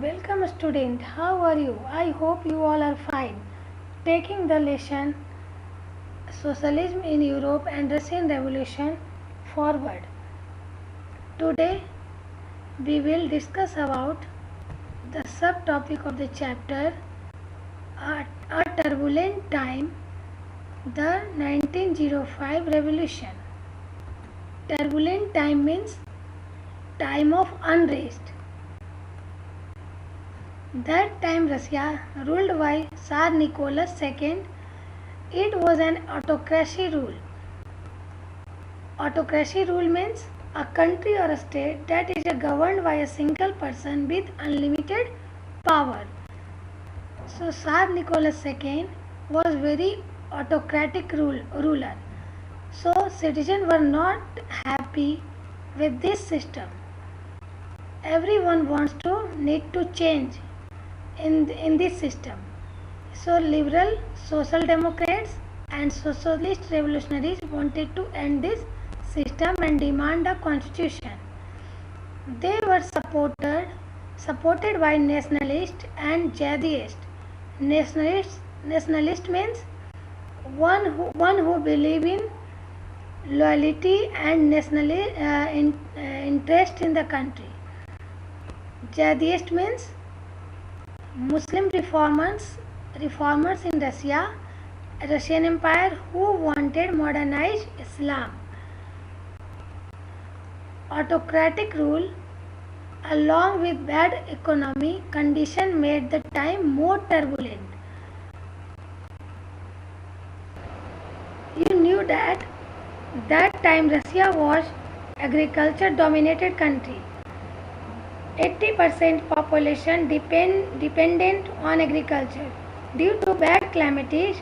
Welcome student, how are you? I hope you all are fine. Taking the lesson Socialism in Europe and Russian Revolution forward. Today we will discuss about the subtopic of the chapter a turbulent time, the 1905 revolution. Turbulent time means time of unrest. That time Russia, ruled by Tsar Nicholas II, it was an autocracy rule. Autocracy rule means a country or a state that is governed by a single person with unlimited power. So Tsar Nicholas II was very autocratic ruler. So citizens were not happy with this system. Everyone wants to need to change in this system. So liberal, social democrats and socialist revolutionaries wanted to end this system and demand a constitution. They were supported by nationalists and jihadists. Nationalist means one who believe in loyalty and national interest in the country. Jihadist means Muslim reformers in Russian Empire who wanted modernized Islam. Autocratic rule along with bad economy condition made the time more turbulent. You knew that time Russia was agriculture dominated country. 80% population dependent on agriculture. Due to bad climatic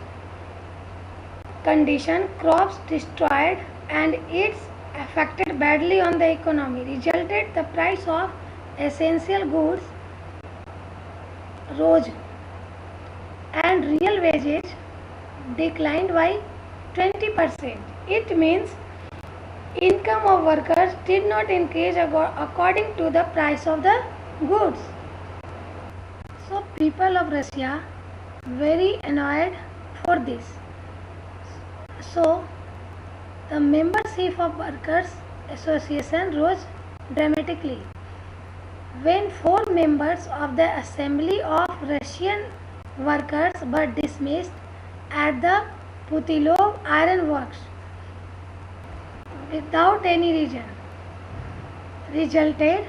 condition, crops destroyed and it's affected badly on the economy. Resulted the price of essential goods rose and real wages declined by 20%. It means income of workers did not increase according to the price of the goods. So people of Russia very annoyed for this. So the membership of workers association rose dramatically. When 4 members of the Assembly of Russian Workers were dismissed at the Putilov Iron Works without any reason, resulted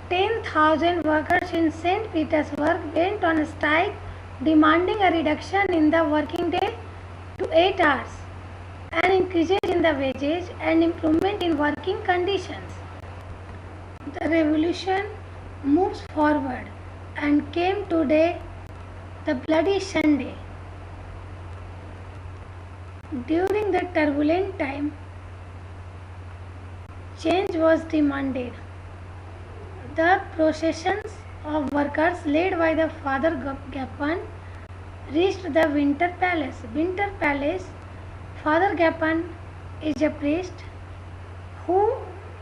10,000 workers in St. Petersburg went on strike demanding a reduction in the working day to 8 hours, an increase in the wages and improvement in working conditions. The revolution moves forward and came today, the Bloody Sunday. During the turbulent time, change was demanded. The processions of workers led by the Father Gapan reached the Winter Palace. Winter Palace, Father Gapan is a priest who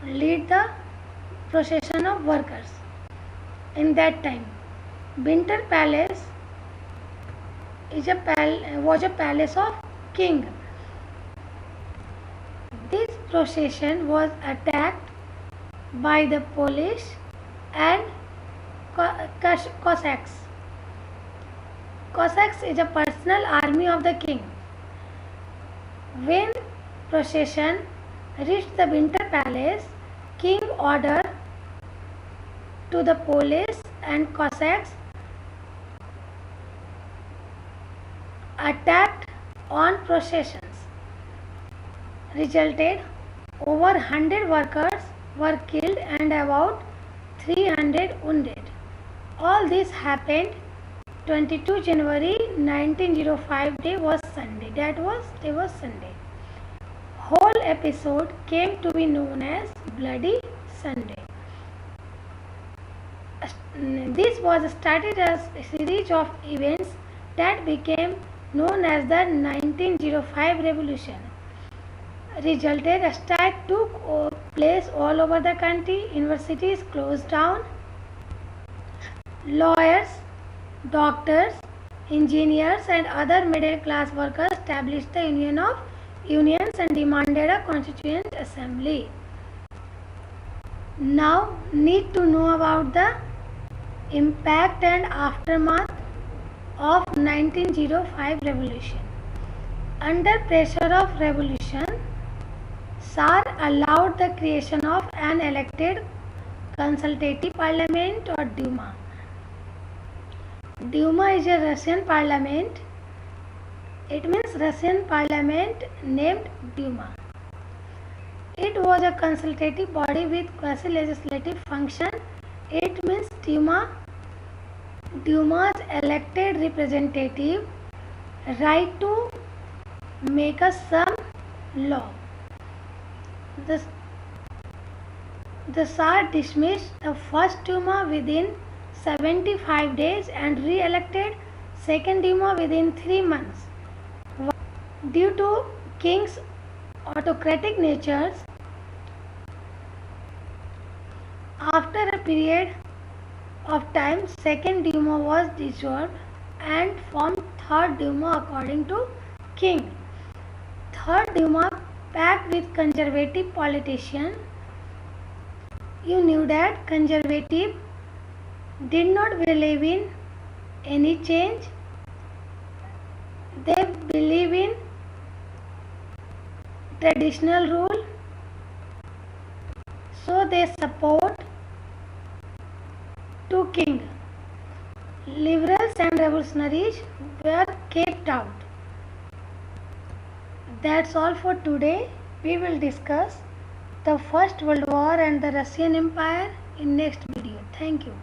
lead the procession of workers. In that time, Winter Palace was a palace of king. This procession was attacked by the Polish and Cossacks. Cossacks is a personal army of the king. When procession reached the Winter Palace, king ordered to the Polish and Cossacks attacked on processions. Resulted over 100 workers were killed and about 300 wounded. All this happened 22 January 1905 day was Sunday. Day was Sunday. Whole episode came to be known as Bloody Sunday. This was started as a series of events that became known as the 1905 revolution. Resulted a strike took place all over the country. Universities closed down. lawyers, doctors, engineers and other middle class workers established the Union of Unions and demanded a constituent assembly. Now need to know about the impact and aftermath of 1905 revolution. Under pressure of revolution, Tsar allowed the creation of an elected consultative parliament or Duma. Duma is a Russian parliament. It means Russian parliament named Duma. It was a consultative body with quasi-legislative function. It means Duma's elected representative right to make a some law. The Tsar dismissed the first Duma within 75 days and re-elected second Duma within 3 months. Due to king's autocratic nature, after a period of time, second Duma was dissolved and formed third Duma according to king. Third Duma packed with conservative politicians. You knew that conservative did not believe in any change. They believe in traditional rule, so they support to king. Liberals and revolutionaries were kept out. That's all for today. We will discuss the First World War and the Russian Empire in next video. Thank you.